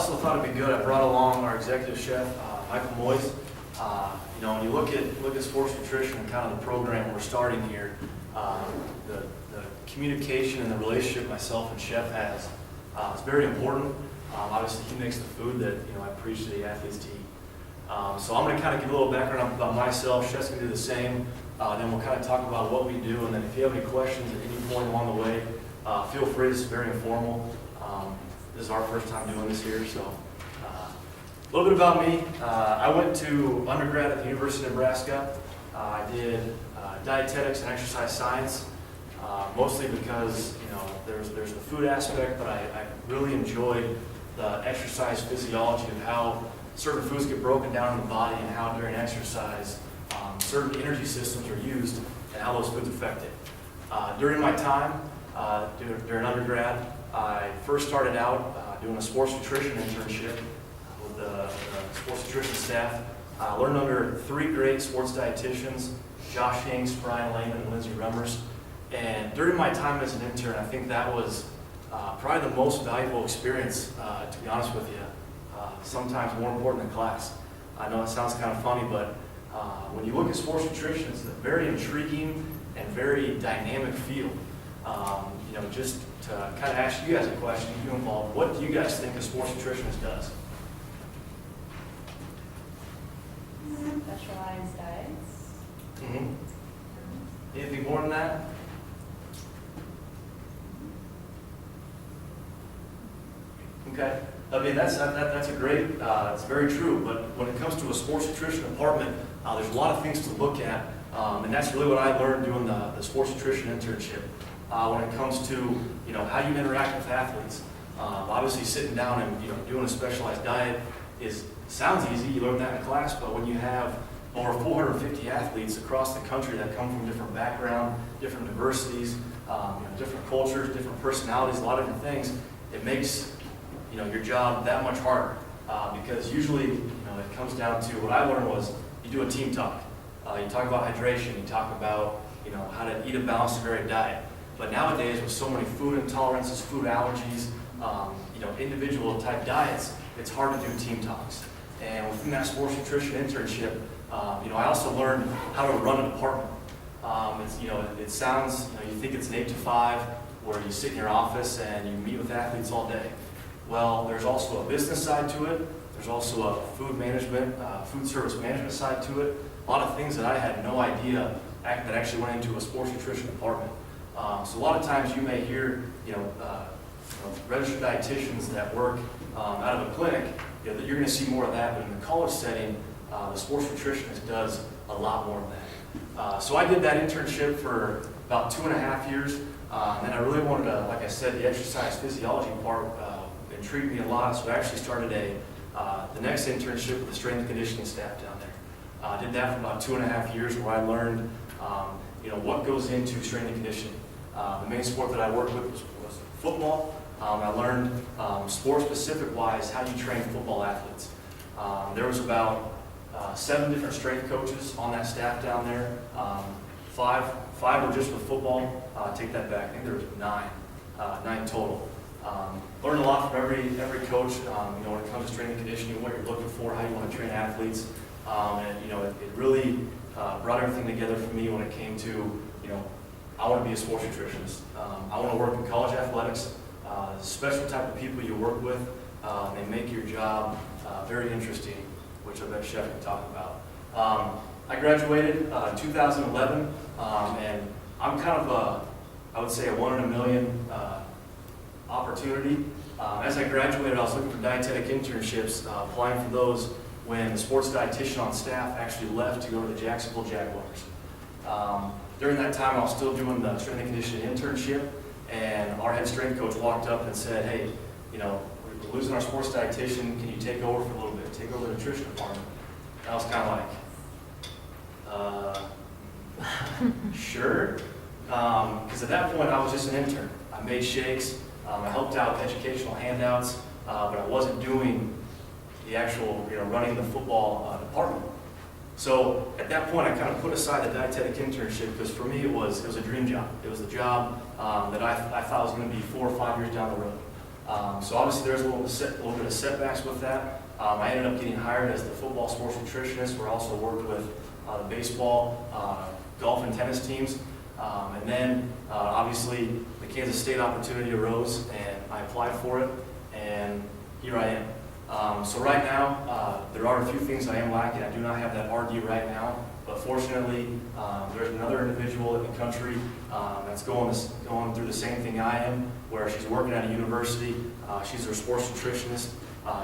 also thought it'd be good. I brought along our executive chef, Michael Moyes. When you look at sports nutrition and kind of the program we're starting here, the communication and the relationship myself and chef has is very important. Obviously, he makes the food that I preach to the athletes to eat. So I'm going to kind of give a little background about myself. Chef's going to do the same. Then we'll kind of talk about what we do, and then if you have any questions at any point along the way, feel free. This is very informal. This is our first time doing this here, so a little bit about me. I went to undergrad at the University of Nebraska. I did dietetics and exercise science, mostly because there's the food aspect, but I really enjoyed the exercise physiology of how certain foods get broken down in the body and how during exercise certain energy systems are used and how those foods affect it. During my time during undergrad, I first started out doing a sports nutrition internship with the sports nutrition staff. I learned under 3 great sports dietitians, Josh Hanks, Brian Lehman, and Lindsay Remmers. And during my time as an intern, I think that was probably the most valuable experience, to be honest with you. Sometimes more important than class. I know it sounds kind of funny, but when you look at sports nutrition, it's a very intriguing and very dynamic field. Just to kind of ask you guys a question, you involved, what do you guys think a sports nutritionist does? Specialized diets. Mm-hmm. Anything more than that? Okay. I mean, that's a great, it's very true, but when it comes to a sports nutrition department, there's a lot of things to look at, and that's really what I learned doing the sports nutrition internship. When it comes to, how you interact with athletes. Obviously sitting down and, doing a specialized diet sounds easy, you learn that in class, but when you have over 450 athletes across the country that come from different backgrounds, different diversities, different cultures, different personalities, a lot of different things, it makes your job that much harder, because usually, it comes down to what I learned was you do a team talk. You talk about hydration, you talk about, how to eat a balanced, varied diet. But nowadays, with so many food intolerances, food allergies, individual type diets, it's hard to do team talks. And within that sports nutrition internship, I also learned how to run a department. It sounds, you think it's an 8 to 5, where you sit in your office and you meet with athletes all day. Well, there's also a business side to it. There's also a food management, food service management side to it. A lot of things that I had no idea that actually went into a sports nutrition department. So a lot of times you may hear, registered dietitians that work out of a clinic, that you're going to see more of that, but in the college setting, the sports nutritionist does a lot more of that. So I did that internship for about 2.5 years, and I really wanted to, like I said, the exercise physiology part intrigued me a lot, so I actually started the next internship with the strength and conditioning staff down there. Did that for about 2.5 years, where I learned what goes into strength and conditioning. The main sport that I worked with was football. I learned sport-specific wise how you train football athletes. There was about 7 different strength coaches on that staff down there. 5 were just with football. Take that back. I think there was 9 total. Learned a lot from every coach. When it comes to strength and conditioning, what you're looking for, how you want to train athletes, and it really brought everything together for me when it came to I want to be a sports nutritionist. I want to work in college athletics. Special type of people you work with, they make your job very interesting, which I bet Chef can talk about. I graduated in 2011, and I'm kind of I would say a 1 in a million opportunity. As I graduated, I was looking for dietetic internships, applying for those when the sports dietitian on staff actually left to go to the Jacksonville Jaguars. During that time, I was still doing the strength and conditioning internship, and our head strength coach walked up and said, "Hey, we're losing our sports dietitian. Can you take over for a little bit? Take over the nutrition department?" And I was kind of like, sure. Because at that point, I was just an intern. I made shakes. I helped out with educational handouts, but I wasn't doing the actual, running the football department. So at that point, I kind of put aside the dietetic internship, because for me it was a dream job. It was a job that I thought was going to be 4 or 5 years down the road. So obviously there's a little bit of setbacks with that. I ended up getting hired as the football sports nutritionist, where I also worked with the baseball, golf, and tennis teams. And then obviously the Kansas State opportunity arose, and I applied for it, and here I am. So right now, there are a few things I am lacking. I do not have that RD right now, but fortunately, there's another individual in the country that's going through the same thing I am, where she's working at a university. She's her sports nutritionist.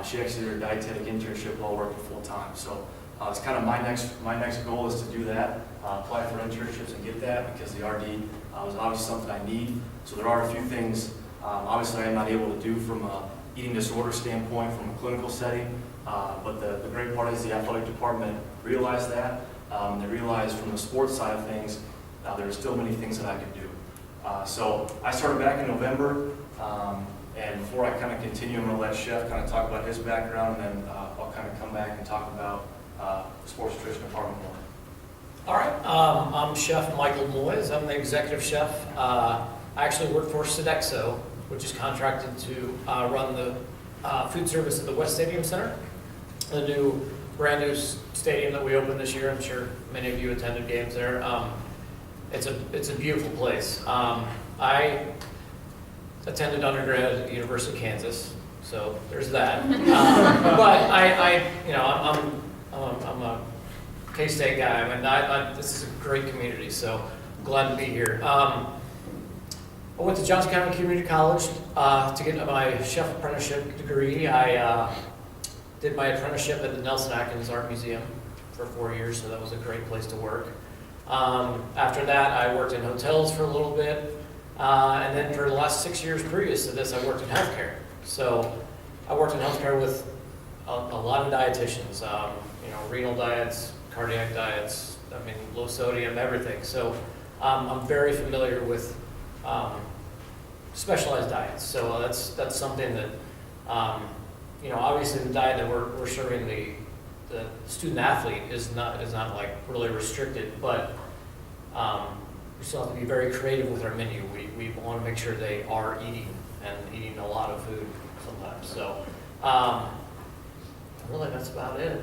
She actually did her dietetic internship while working full time. So it's kind of my next goal is to do that, apply for internships and get that, because the RD is obviously something I need. So there are a few things obviously I'm not able to do from a eating disorder standpoint, from a clinical setting, but the great part is the athletic department realized that. They realized from the sports side of things, there are still many things that I could do. So I started back in November, and before I kind of continue, I'm going to let Chef kind of talk about his background, and then I'll kind of come back and talk about the sports nutrition department more. All right, I'm Chef Michael Moyes. I'm the executive chef. I actually work for Sodexo, which is contracted to run the food service at the West Stadium Center, the brand new stadium that we opened this year. I'm sure many of you attended games there. It's a beautiful place. I attended undergrad at the University of Kansas, so there's that. But I'm a K-State guy. I mean, this is a great community, so I'm glad to be here. I went to Johnson County Community College to get my chef apprenticeship degree. I did my apprenticeship at the Nelson Atkins Art Museum for 4 years, so that was a great place to work. After that, I worked in hotels for a little bit, and then for the last 6 years previous to this, I worked in healthcare. So I worked in healthcare with a lot of dietitians, renal diets, cardiac diets, low sodium, everything. So I'm very familiar with specialized diets. So that's something that, obviously the diet that we're serving the student athlete is not like really restricted, but we still have to be very creative with our menu. We want to make sure they are eating a lot of food sometimes. So really that's about it.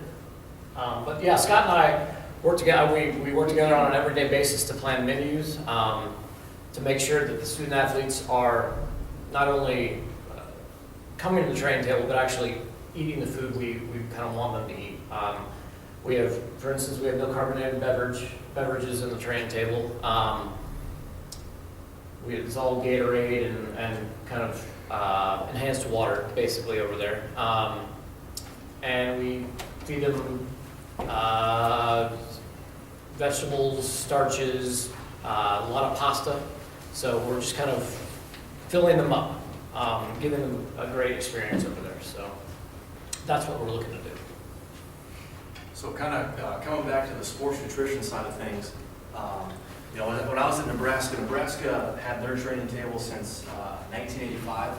But yeah, Scott and I work together. We work together on an everyday basis to plan menus, to make sure that the student athletes are not only coming to the training table, but actually eating the food we kind of want them to eat. We have, for instance, we have no carbonated beverages in the training table. It's all Gatorade and kind of enhanced water, basically, over there. And we feed them vegetables, starches, a lot of pasta. So we're just kind of filling them up, giving them a great experience over there. So that's what we're looking to do. So kind of coming back to the sports nutrition side of things, when I was in Nebraska had their training table since 1985.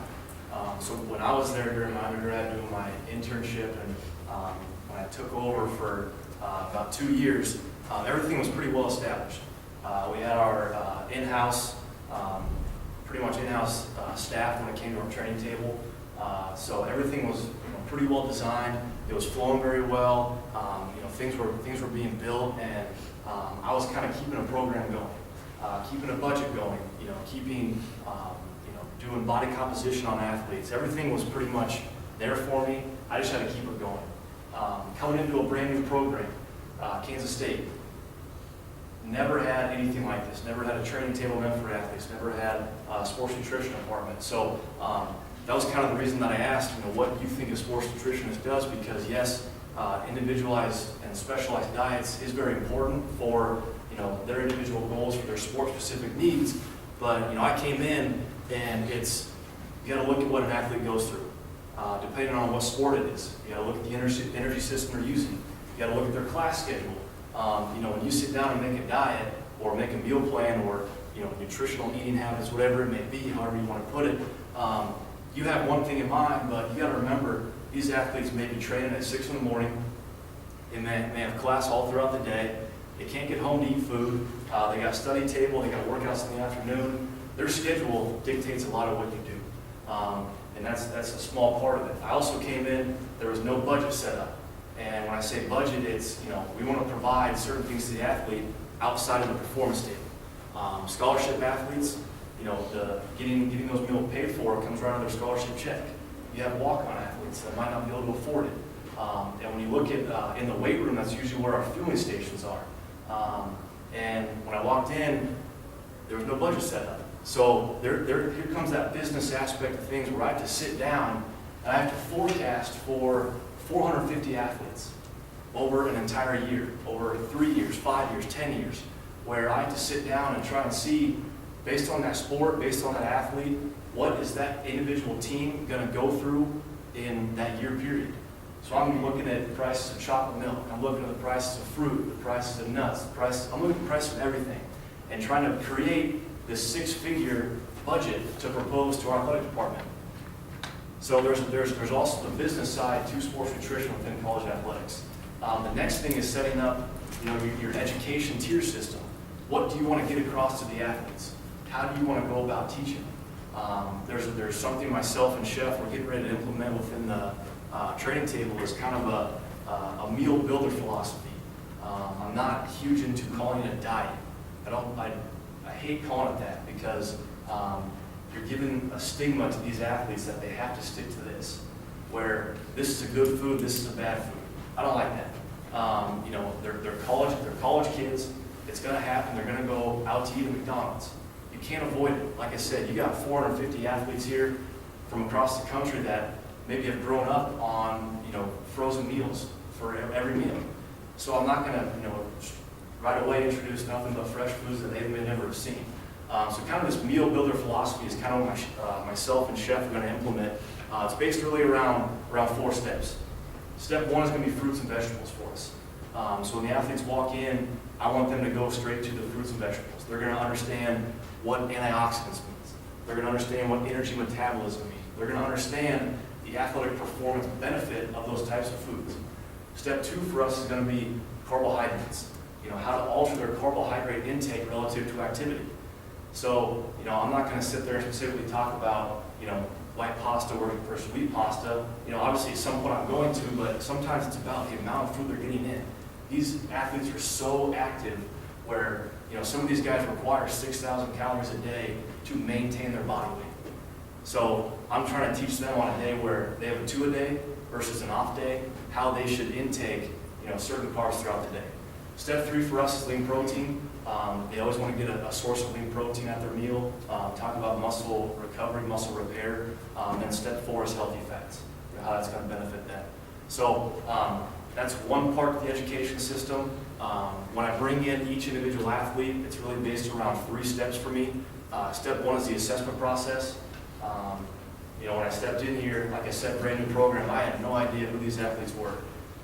So when I was there during my undergrad doing my internship, and when I took over for about 2 years, everything was pretty well established. We had our pretty much in-house staff when it came to our training table. So everything was pretty well designed. It was flowing very well. Things were being built, and I was kind of keeping a program going, keeping a budget going. Keeping doing body composition on athletes. Everything was pretty much there for me. I just had to keep it going. Coming into a brand new program, Kansas State, never had anything like this. Never had a training table meant for athletes. Never had a sports nutrition department. So that was kind of the reason that I asked, what do you think a sports nutritionist does? Because yes, individualized and specialized diets is very important for their individual goals, for their sport-specific needs. But I came in, and you got to look at what an athlete goes through, depending on what sport it is. You got to look at the energy system they're using. You got to look at their class schedule. When you sit down and make a diet or make a meal plan or nutritional eating habits, whatever it may be, however you want to put it, you have one thing in mind, but you got to remember these athletes may be training at 6 in the morning. They may have class all throughout the day. They can't get home to eat food. They got a study table. They got workouts in the afternoon. Their schedule dictates a lot of what you do. and that's a small part of it. I also came in, there was no budget set up. And when I say budget, it's, we want to provide certain things to the athlete outside of the performance table. Scholarship athletes, getting those meals paid for comes right out of their scholarship check. You have walk-on athletes that might not be able to afford it. And when you look at in the weight room, that's usually where our fueling stations are. And when I walked in, there was no budget set up. So here comes that business aspect of things where I have to sit down and I have to forecast for 450 athletes over an entire year, over 3 years, 5 years, 10 years, where I have to sit down and try and see, based on that sport, based on that athlete, what is that individual team going to go through in that year period. So I'm looking at the prices of chocolate milk, I'm looking at the prices of fruit, the prices of nuts, I'm looking at the prices of everything, and trying to create this 6-figure budget to propose to our athletic department. So there's also the business side to sports nutrition within college athletics. The next thing is setting up, your education tier system. What do you want to get across to the athletes? How do you want to go about teaching? There's something myself and Chef we're getting ready to implement within the training table is kind of a meal builder philosophy. I'm not huge into calling it a diet. I hate calling it that because you're giving a stigma to these athletes that they have to stick to this, where this is a good food, this is a bad food. I don't like that. They're college kids. It's going to happen. They're going to go out to eat at McDonald's. You can't avoid it. Like I said, you got 450 athletes here from across the country that maybe have grown up on frozen meals for every meal. So I'm not going to right away introduce nothing but fresh foods that they may never have seen. So kind of this meal builder philosophy is kind of what myself and Chef are going to implement. It's based really around 4 steps. Step 1 is going to be fruits and vegetables for us. So when the athletes walk in, I want them to go straight to the fruits and vegetables. They're going to understand what antioxidants means. They're going to understand what energy metabolism means. They're going to understand the athletic performance benefit of those types of foods. Step 2 for us is going to be carbohydrates. How to alter their carbohydrate intake relative to activity. So, I'm not going to sit there and specifically talk about, white pasta versus wheat pasta. Obviously at some point I'm going to, but sometimes it's about the amount of food they're getting in. These athletes are so active where, some of these guys require 6,000 calories a day to maintain their body weight. So I'm trying to teach them on a day where they have a 2-a-day versus an off day, how they should intake, certain carbs throughout the day. Step 3 for us is lean protein. They always want to get a source of lean protein at their meal. Talk about muscle recovery, muscle repair. Then step 4 is healthy fats, how that's going to benefit them. So that's one part of the education system. When I bring in each individual athlete, it's really based around 3 steps for me. Step 1 is the assessment process. When I stepped in here, like I said, brand new program, I had no idea who these athletes were.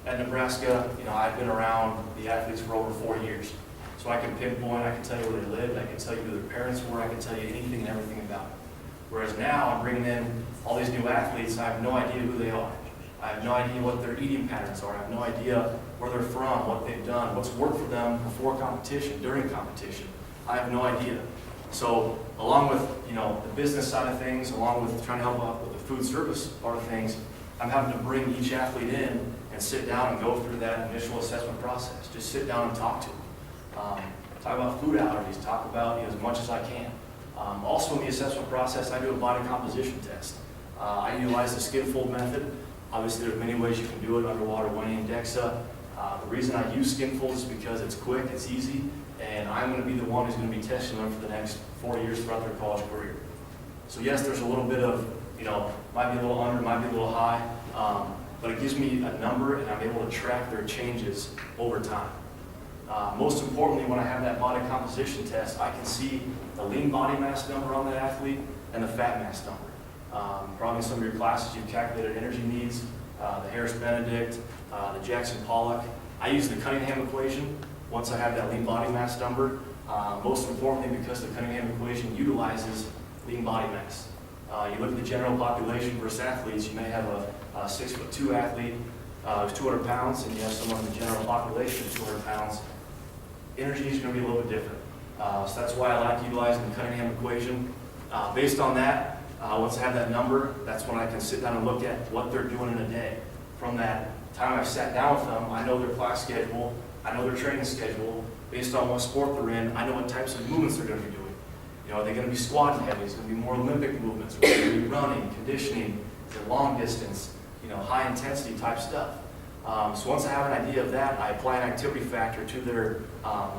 At Nebraska, I've been around the athletes for over 4 years. So I can pinpoint, I can tell you where they lived, I can tell you who their parents were, I can tell you anything and everything about it. Whereas now I'm bringing in all these new athletes, I have no idea who they are. I have no idea what their eating patterns are. I have no idea where they're from, what they've done, what's worked for them before competition, during competition. I have no idea. So along with the business side of things, along with trying to help out with the food service part of things, I'm having to bring each athlete in and sit down and go through that initial assessment process. Just sit down and talk to them. Talk about food allergies, talk about as much as I can. Also in the assessment process, I do a body composition test. I utilize the skin fold method. Obviously there's many ways you can do it, underwater weighing, DEXA. The reason I use skin fold is because it's quick, it's easy, and I'm going to be the one who's going to be testing them for the next 4 years throughout their college career. So yes, there's a little bit of, might be a little under, might be a little high, but it gives me a number and I'm able to track their changes over time. Most importantly, when I have that body composition test, I can see the lean body mass number on that athlete and the fat mass number. Probably in some of your classes you've calculated energy needs, the Harris-Benedict, the Jackson-Pollock. I use the Cunningham equation once I have that lean body mass number. Most importantly, because the Cunningham equation utilizes lean body mass. You look at the general population versus athletes, you may have a 6'2" athlete who's 200 pounds, and you have someone in the general population who's 200 pounds. Energy is going to be a little bit different. So that's why I like utilizing the Cunningham equation. Based on that, Once I have that number, that's when I can sit down and look at what they're doing in a day. From that time I've sat down with them, I know their class schedule, I know their training schedule. Based on what sport they're in, I know what types of movements they're going to be doing. Are they going to be squatting heavy? Is it going to be more Olympic movements? Are they going to be running, conditioning, is it long distance, high intensity type stuff? So once I have an idea of that, I apply an activity factor to their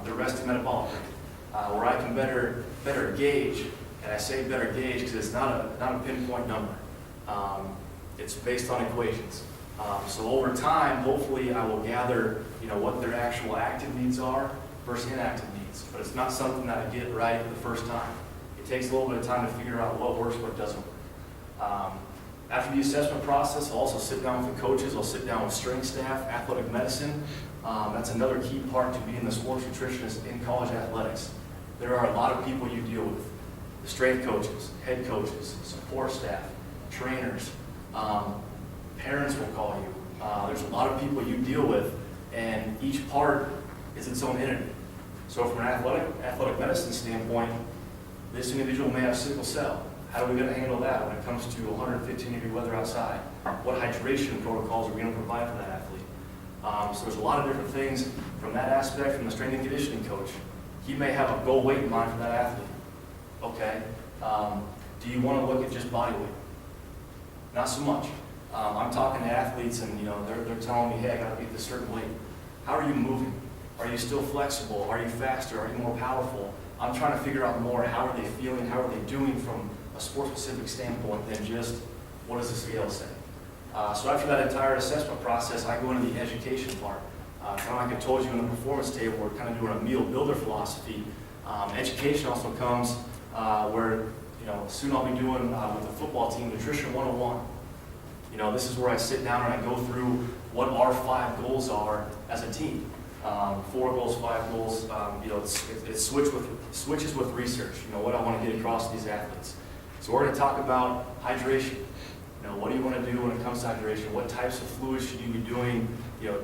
resting metabolic rate, where I can better gauge. And I say better gauge because it's not a pinpoint number. It's based on equations. So over time, hopefully, I will gather what their actual active needs are versus inactive needs. But it's not something that I get right the first time. It takes a little bit of time to figure out what works, what doesn't work. After the assessment process, I'll also sit down with the coaches. I'll sit down with strength staff, athletic medicine. That's another key part to being the sports nutritionist in college athletics. There are a lot of people you deal with. The strength coaches, head coaches, support staff, trainers, parents will call you. There's a lot of people you deal with, and each part is its own entity. So from an athletic medicine standpoint, this individual may have sickle cell. How are we going to handle that when it comes to 115-degree weather outside? What hydration protocols are we going to provide for that athlete? So there's a lot of different things from that aspect. From the strength and conditioning coach, he may have a goal weight in mind for that athlete. Okay, do you want to look at just body weight? Not so much. I'm talking to athletes, and they're telling me, hey, I got to beat this certain weight. How are you moving? Are you still flexible? Are you faster? Are you more powerful? I'm trying to figure out more. How are they feeling? How are they doing from a sport-specific standpoint than just what does the scale say? So after that entire assessment process, I go into the education part. Kind of like I told you in the performance table, we're kind of doing a meal builder philosophy. Education also comes where soon I'll be doing with the football team Nutrition 101. This is where I sit down and I go through what our 5 goals are as a team. 4 goals, 5 goals. It switches with research. What I want to get across to these athletes. So we're going to talk about hydration. What do you want to do when it comes to hydration? What types of fluids should you be doing,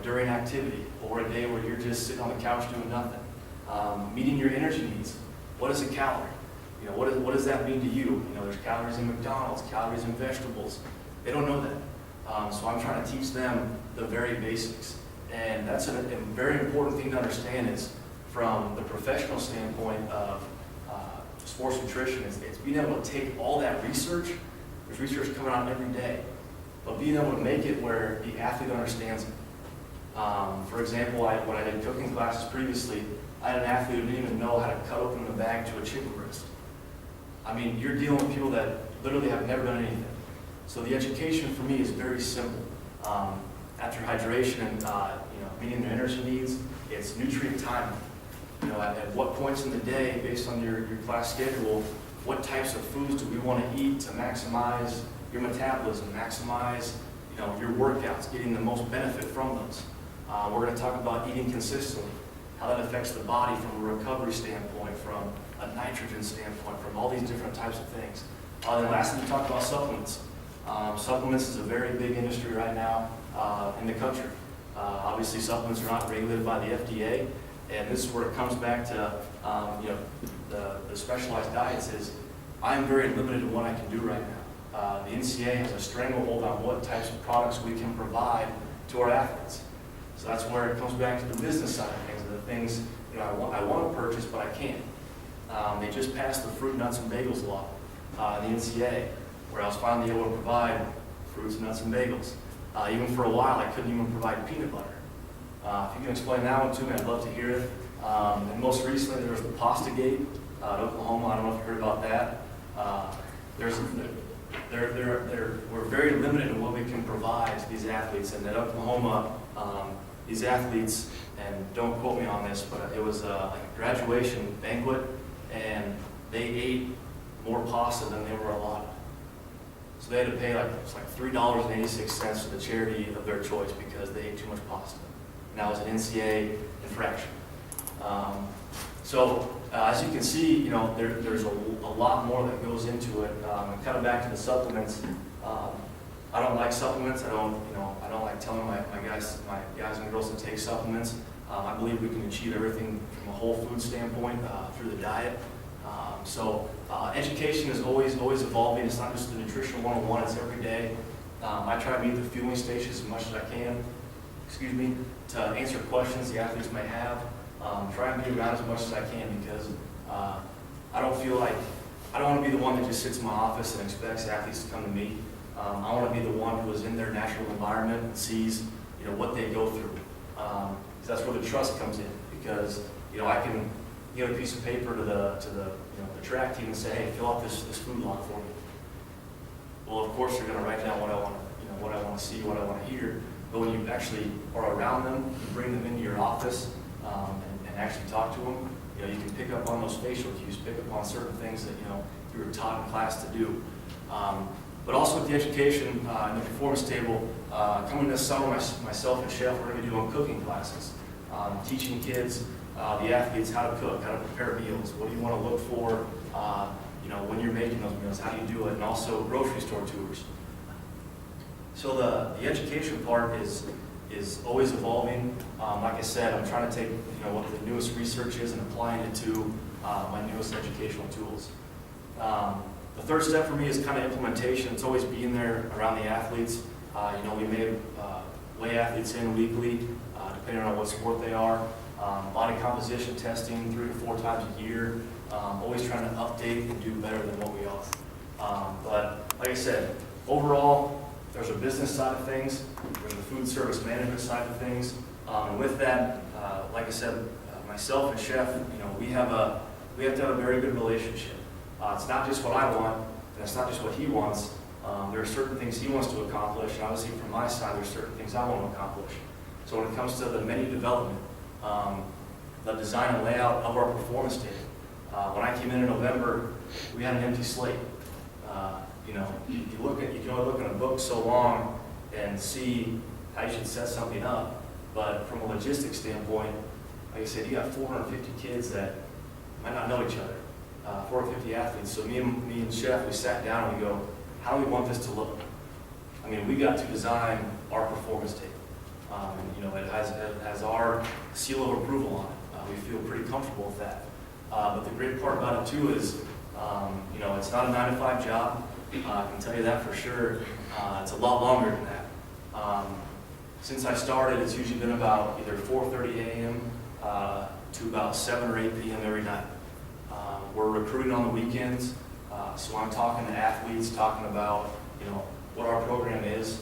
during activity or a day where you're just sitting on the couch doing nothing? Meeting your energy needs. What is a calorie? What does that mean to you? There's calories in McDonald's, calories in vegetables. They don't know that. So I'm trying to teach them the very basics. And that's a very important thing to understand is from the professional standpoint of sports nutrition, it's being able to take all that research. There's research coming out every day, but being able to make it where the athlete understands it. For example, when I did cooking classes previously, I had an athlete who didn't even know how to cut open the bag to a chicken breast. I mean, you're dealing with people that literally have never done anything. So the education for me is very simple. After hydration and meeting their energy needs, it's nutrient timing. At what points in the day, based on your class schedule, what types of foods do we want to eat to maximize your metabolism, maximize your workouts, getting the most benefit from those. We're going to talk about eating consistently, how that affects the body from a recovery standpoint, from a nitrogen standpoint, from all these different types of things. Then lastly, we talk about supplements. Supplements is a very big industry right now in the country. Obviously, supplements are not regulated by the FDA, and this is where it comes back to the specialized diets is I'm very limited in what I can do right now. The NCAA has a stranglehold on what types of products we can provide to our athletes. So that's where it comes back to the business side of things, the things I want to purchase, but I can't. They just passed the fruit, nuts, and bagels law, the NCAA, where I was finally able to provide fruits, nuts, and bagels. Even for a while, I couldn't even provide peanut butter. If you can explain that one to me, I'd love to hear it. And most recently, there was the Pasta Gate at Oklahoma. I don't know if you heard about that. We're very limited in what we can provide to these athletes. And at Oklahoma, these athletes, and don't quote me on this, but it was like a graduation banquet, and they ate more pasta than they were allotted. So they had to pay like $3.86 to the charity of their choice because they ate too much pasta. And that was an NCAA infraction. As you can see, there's a lot more that goes into it. And kind of back to the supplements. I don't like supplements. I don't like telling my guys and girls to take supplements. I believe we can achieve everything from a whole food standpoint through the diet. Education is always evolving. It's not just the nutrition 101, it's every day. I try to meet the fueling stations as much as I can, to answer questions the athletes may have. Try and be around as much as I can because I don't want to be the one that just sits in my office and expects athletes to come to me. I want to be the one who is in their natural environment and sees, what they go through. That's where the trust comes in because, I can give a piece of paper to the track team and say, hey, fill out this food log for me. Well, of course, they're going to write down what I want to see, what I want to hear. But when you actually are around them, you bring them into your office and actually talk to them, you can pick up on those facial cues, pick up on certain things that you were taught in class to do. But also with the education and the performance table, coming this summer, myself and Chef, we're going to be doing cooking classes, teaching kids, the athletes, how to cook, how to prepare meals, what do you want to look for, when you're making those meals, how do you do it, and also grocery store tours. So the education part is always evolving. Like I said, I'm trying to take what the newest research is and applying it to my newest educational tools. The third step for me is kind of implementation. It's always being there around the athletes. We may weigh athletes in weekly, depending on what sport they are. Body composition testing 3 to 4 times a year. Always trying to update and do better than what we are. But like I said, overall, there's a business side of things, there's the food service management side of things, and with that, like I said, myself and Chef, we have to have a very good relationship. It's not just what I want, and it's not just what he wants. There are certain things he wants to accomplish, and obviously from my side, there's certain things I want to accomplish. So when it comes to the menu development, the design and layout of our performance table, when I came in November, we had an empty slate. You can only look in a book so long and see how you should set something up. But from a logistics standpoint, like I said, you got 450 kids that might not know each other, 450 athletes. So me and Chef, we sat down and we go, how do we want this to look? We got to design our performance table. It has our seal of approval on it. We feel pretty comfortable with that. But the great part about it too is, it's not a 9-to-5 job. I can tell you that for sure. It's a lot longer than that. Since I started, it's usually been about either 4:30 a.m. To about 7 or 8 p.m. every night. We're recruiting on the weekends, so I'm talking to athletes, talking about what our program is,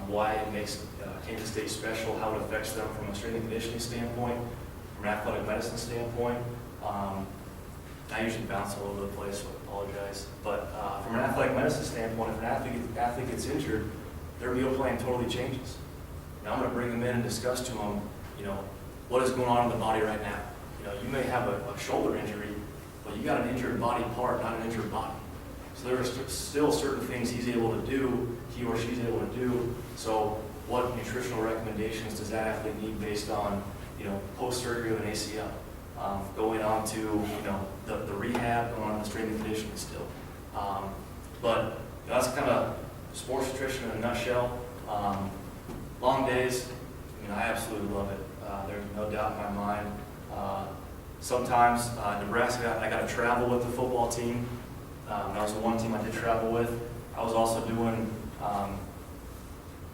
why it makes Kansas State special, how it affects them from a strength and conditioning standpoint, from an athletic medicine standpoint. I usually bounce all over the place, so I apologize. But from an athletic medicine standpoint, if an athlete gets injured, their meal plan totally changes. I'm going to bring them in and discuss to them, what is going on in the body right now. You may have a shoulder injury, but you got an injured body part, not an injured body. So there are still certain things he or she's able to do. So what nutritional recommendations does that athlete need based on, post-surgery of an ACL? Going on to the rehab, going on to the strength and conditioning still. But that's kind of sports nutrition in a nutshell. Long days, I absolutely love it. There's no doubt in my mind. Sometimes Nebraska, I got to travel with the football team. That was the one team I did travel with. I was also doing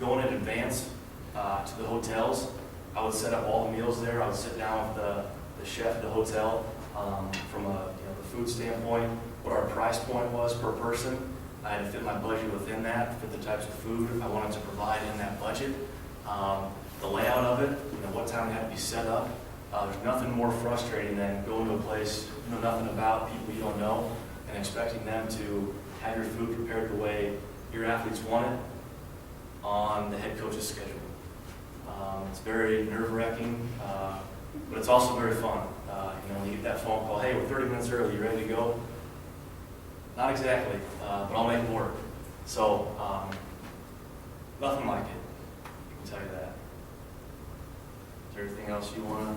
going in advance to the hotels. I would set up all the meals there. I would sit down with the chef at the hotel from the food standpoint, what our price point was per person. I had to fit my budget within that, fit the types of food I wanted to provide in that budget. The layout of it, what time it had to be set up. There's nothing more frustrating than going to a place you know nothing about, people you don't know, and expecting them to have your food prepared the way your athletes want it on the head coach's schedule. It's very nerve-wracking, but it's also very fun. You get that phone call, hey, we're 30 minutes early, you ready to go? Not exactly, but I'll make it work. So, nothing like it, I can tell you that. Is there anything else you want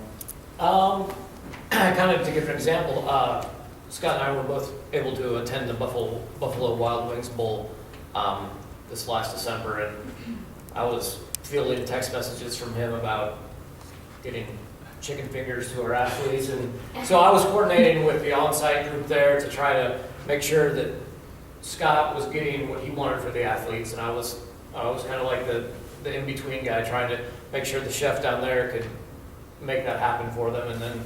to? Kind of to give an example, Scott and I were both able to attend the Buffalo Wild Wings Bowl this last December, and I was fielding text messages from him about getting chicken fingers to our athletes. And so I was coordinating with the on-site group there to try to make sure that Scott was getting what he wanted for the athletes, and I was kind of like the in-between guy, trying to make sure the chef down there could make that happen for them. And then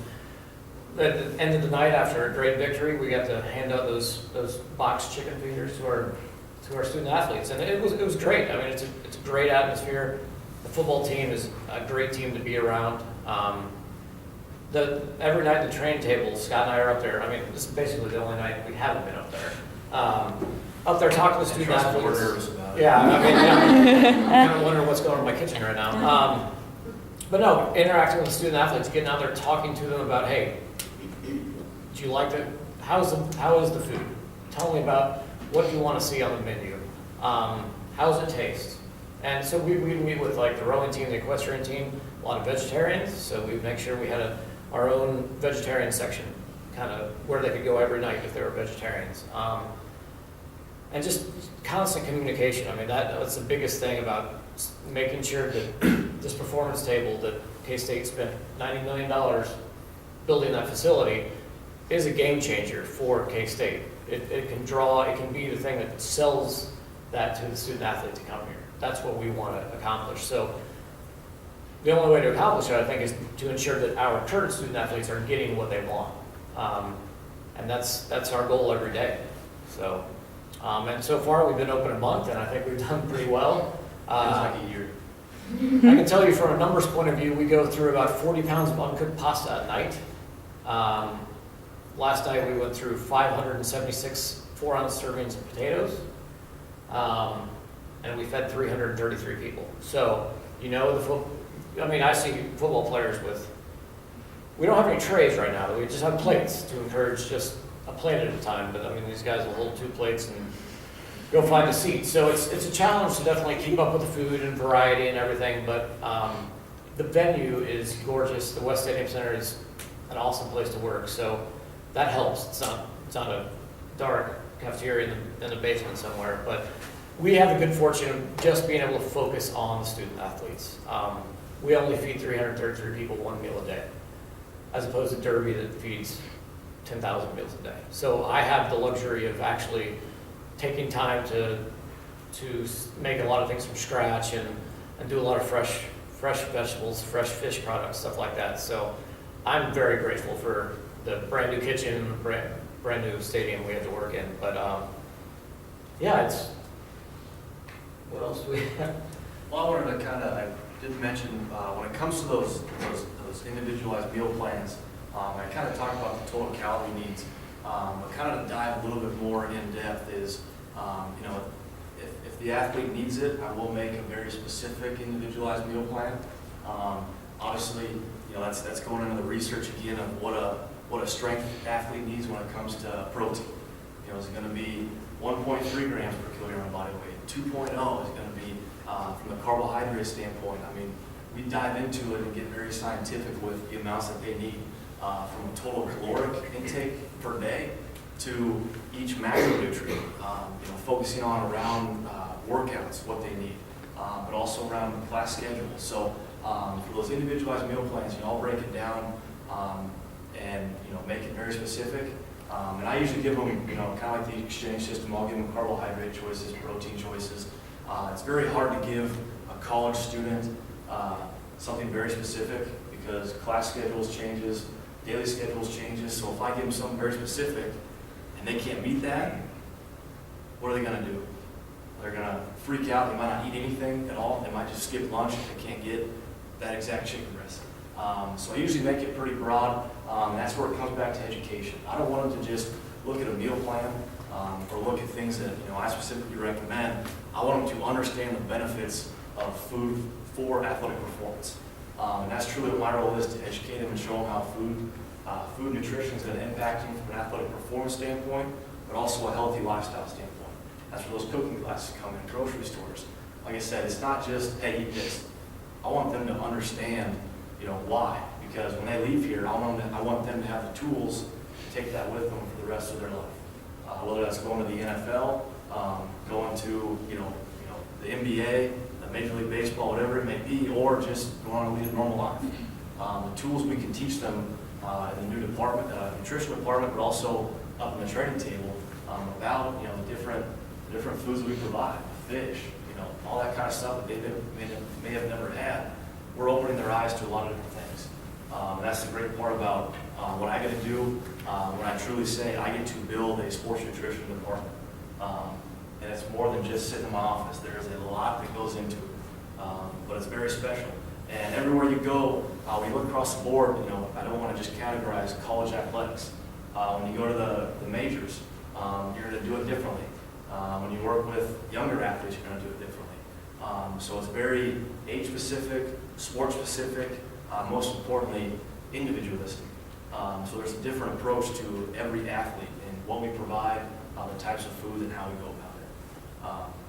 at the end of the night, after a great victory, we got to hand out those boxed chicken fingers to our student athletes, and it was great. I mean, it's a great atmosphere. The football team is a great team to be around. Every night at the training table, Scott and I are up there. I mean, this is basically the only night we haven't been up there. Up there talking to student athletes. We're nervous about it. Yeah, I mean, I'm kind of wondering what's going on in my kitchen right now. But no, interacting with the student athletes, getting out there, talking to them about, hey, do you like it? How is the food? Tell me about what you want to see on the menu. How does it taste? And so we meet with like the rowing team, the equestrian team, a lot of vegetarians. So we make sure we had our own vegetarian section, kind of where they could go every night if they were vegetarians. And just constant communication. I mean, that's the biggest thing about making sure that this performance table that K-State spent $90 million building that facility is a game changer for K-State. It can be the thing that sells that to the student athlete to come here. That's what we want to accomplish. So the only way to accomplish it, I think, is to ensure that our current student athletes are getting what they want. And that's our goal every day. So, and so far we've been open a month, and I think we've done pretty well. It's like a year. I can tell you from a numbers point of view, we go through about 40 pounds of uncooked pasta at night. Last night we went through 576 4-ounce servings of potatoes, and we fed 333 people. So, I see football players we don't have any trays right now, we just have plates to encourage just a plate at a time, but I mean, these guys will hold 2 plates and go find a seat. So it's a challenge to definitely keep up with the food and variety and everything, but the venue is gorgeous. The West Stadium Center is an awesome place to work, so that helps. It's not a dark cafeteria in the basement somewhere, but we have the good fortune of just being able to focus on the student athletes. We only feed 333 people 1 meal a day, as opposed to Derby that feeds 10,000 meals a day. So I have the luxury of actually taking time to make a lot of things from scratch and do a lot of fresh vegetables, fresh fish products, stuff like that. So I'm very grateful for the brand new kitchen, brand new stadium we had to work in. But yeah, what else do we have? Well, I wanted to I did mention, when it comes to those individualized meal plans, I kind of talked about the total calorie needs, but kind of to dive a little bit more in depth is, if the athlete needs it, I will make a very specific individualized meal plan. Obviously, that's going into the research again of what a strength athlete needs when it comes to protein. Is it going to be 1.3 grams per kilogram of body weight? 2.0 is going to be from the carbohydrate standpoint. I mean, we dive into it and get very scientific with the amounts that they need from a total caloric intake per day to each macronutrient. Focusing on around workouts, what they need, but also around class schedule. So for those individualized meal plans, I'll break it down and make it very specific. And I usually give them, kind of like the exchange system. I'll give them carbohydrate choices, protein choices. It's very hard to give a college student something very specific because class schedules changes, daily schedules changes. So if I give them something very specific and they can't meet that, what are they going to do? They're going to freak out. They might not eat anything at all. They might just skip lunch if they can't get that exact chicken breast. So I usually make it pretty broad. That's where it comes back to education. I don't want them to just look at a meal plan or look at things that I specifically recommend. I want them to understand the benefits of food for athletic performance. And that's truly what my role is, to educate them and show them how food nutrition is going to impact them from an athletic performance standpoint, but also a healthy lifestyle standpoint. That's where those cooking classes come in, grocery stores. Like I said, it's not just, hey, eat this. I want them to understand, why. Because when they leave here, I want them to have the tools to take that with them for the rest of their life. Whether that's going to the NFL, going to, the NBA, Major League Baseball, whatever it may be, or just going on to lead a normal life. the tools we can teach them in the new department, nutrition department, but also up in the training table about the different foods that we provide, fish, all that kind of stuff that they may have never had. We're opening their eyes to a lot of different things. That's the great part about what I get to do when I truly say I get to build a sports nutrition department. And it's more than just sitting in my office. There's a lot that goes into it, but it's very special. And everywhere you go, we look across the board, I don't want to just categorize college athletics. When you go to the majors, you're going to do it differently. When you work with younger athletes, you're going to do it differently. So it's very age-specific, sport-specific, most importantly, individualistic. So there's a different approach to every athlete and what we provide, the types of food, and how we go about it.